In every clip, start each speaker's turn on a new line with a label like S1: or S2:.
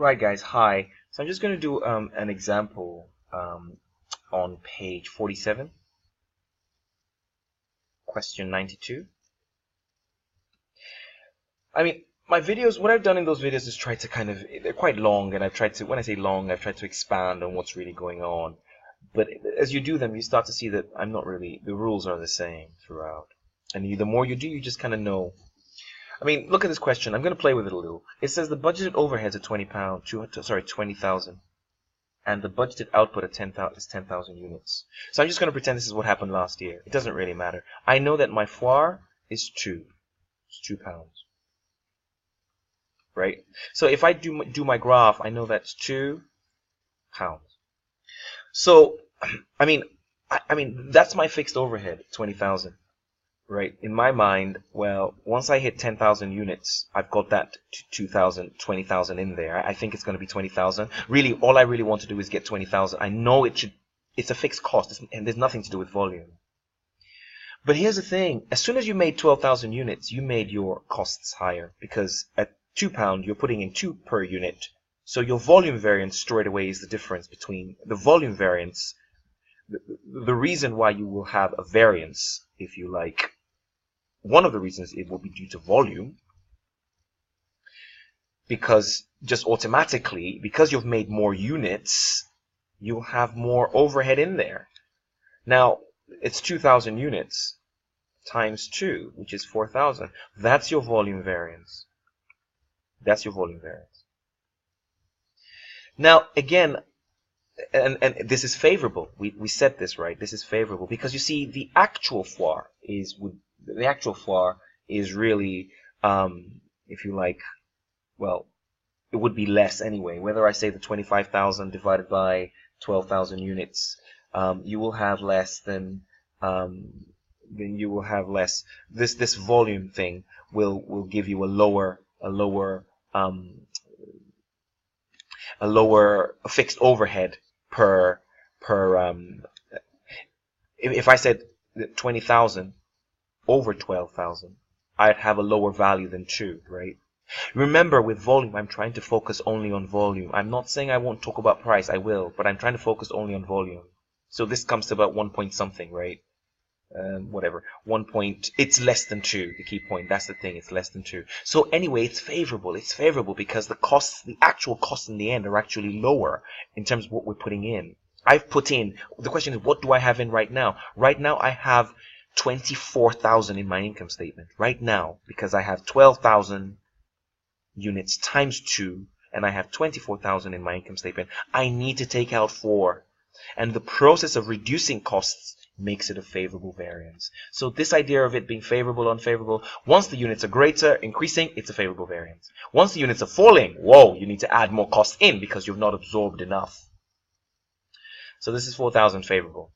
S1: Right, guys, hi. So I'm just going to do an example on page 47, question 92. I mean, my videos, what I've done in those videos is try to they're quite long, and I've tried to, when I say long, I've tried to expand on what's really going on. But as you do them, you start to see that I'm not really, the rules are the same throughout. And the more you do, you just kind of know. I mean, look at this question. I'm going to play with it a little. It says the budgeted overheads are £20, 20,000. And the budgeted output of 10,000 is 10,000 units. So I'm just going to pretend this is what happened last year. It doesn't really matter. I know that my foire is 2. It's £2. Right? So if I do my graph, I know that's £2. So, I mean, that's my fixed overhead, 20,000. Right? In my mind, well, once I hit 10,000 units, I've got that 2,000, 20,000 in there. I think it's going to be 20,000. Really, all I really want to do is get 20,000. I know it's a fixed cost, and there's nothing to do with volume. But here's the thing. As soon as you made 12,000 units, you made your costs higher, because at £2, you're putting in 2 per unit. So your volume variance straight away is the difference between the volume variance. The reason why you will have a variance, if you like, one of the reasons it will be due to volume, because just automatically, because you've made more units, you'll have more overhead in there. Now, it's 2,000 units times 2, which is 4,000. That's your volume variance. That's your volume variance. Now, again, and this is favorable. We said this, right? This is favorable because you see the actual foire is really, if you like, well, it would be less anyway. Whether I say the 25,000 divided by 12,000 units, you will have less than you will have less. This volume thing will give you a lower fixed overhead per if I said 20,000 over 12,000, I'd have a lower value than 2, right? Remember, with volume, I'm trying to focus only on volume. I'm not saying I won't talk about price, I will, but I'm trying to focus only on volume. So this comes to about 1 point something, right? Whatever. 1 point, it's less than 2, the key point. That's the thing, it's less than 2. So anyway, it's favorable. It's favorable because the costs, the actual costs in the end are actually lower in terms of what we're putting in. I've put in, the question is, what do I have in right now? Right now, I have 24,000 in my income statement. Right now, because I have 12,000 units times 2, and I have 24,000 in my income statement. I need to take out 4. And the process of reducing costs makes it a favorable variance. So this idea of it being favorable, unfavorable, once the units are greater, increasing, it's a favorable variance. Once the units are falling, whoa, you need to add more costs in because you've not absorbed enough. So this is 4,000 favorable.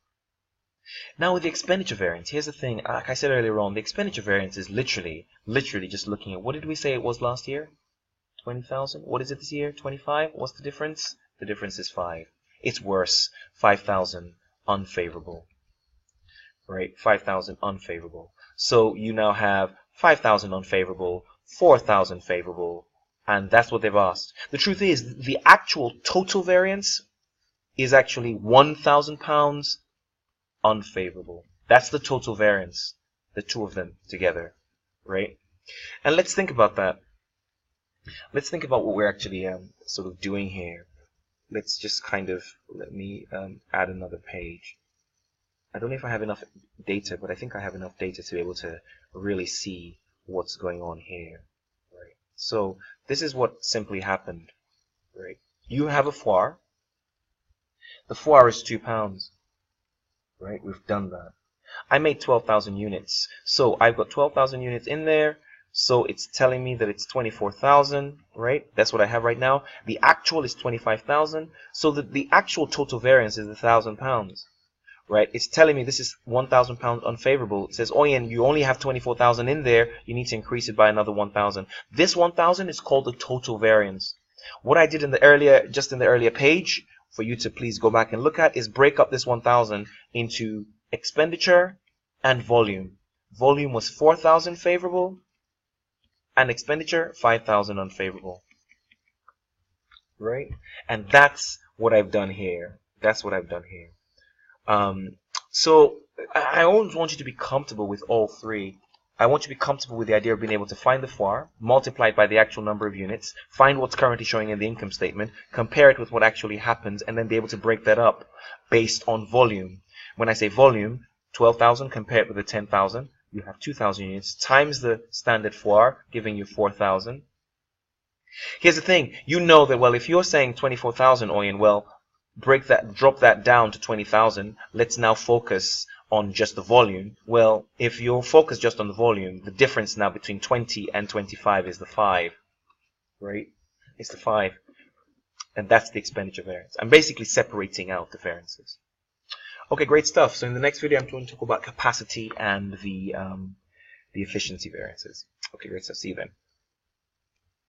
S1: Now with the expenditure variance, here's the thing, like I said earlier on, the expenditure variance is literally just looking at, what did we say it was last year? 20,000. What is it this year? 25. What's the difference? The difference is 5. It's worse. 5,000 unfavorable. Right? 5,000 unfavorable. So you now have 5,000 unfavorable, 4,000 favorable, and that's what they've asked. The truth is, the actual total variance is actually £1,000 unfavorable. That's the total variance. The two of them together. Right? And let's think about that. Let's think about what we're actually sort of doing here. Let's just let me add another page. I don't know if I have enough data, but I think I have enough data to be able to really see what's going on here. Right. So this is what simply happened. Right. You have a foire. The foire is £2. Right. We've done that. I made 12,000 units. So I've got 12,000 units in there. So it's telling me that it's 24,000, right? That's what I have right now. The actual is 25,000. So the actual total variance is £1,000, right? It's telling me this is £1,000 unfavorable. It says, oh, and you only have 24,000 in there. You need to increase it by another 1,000. This 1,000 is called the total variance. What I did in the earlier page, for you to please go back and look at, is break up this 1,000 into expenditure and volume. Volume was 4,000 favorable. And expenditure, 5,000 unfavorable. right? And that's what I've done here. That's what I've done here. So I always want you to be comfortable with all three. I want you to be comfortable with the idea of being able to find the FOIR, multiply it by the actual number of units, find what's currently showing in the income statement, compare it with what actually happens, and then be able to break that up based on volume. When I say volume, 12,000 compared with the 10,000, you have 2,000 units times the standard FOIR, giving you 4,000. Here's the thing, you know that, well, if you're saying 24,000, Oyen, well, drop that down to 20,000. Let's now focus on just the volume. Well, if you're focused just on the volume, the difference now between 20 and 25 is the 5, right? It's the 5. And that's the expenditure variance. I'm basically separating out the variances. Okay, great stuff. So in the next video, I'm going to talk about capacity and the efficiency variances. Okay, great stuff. See you then.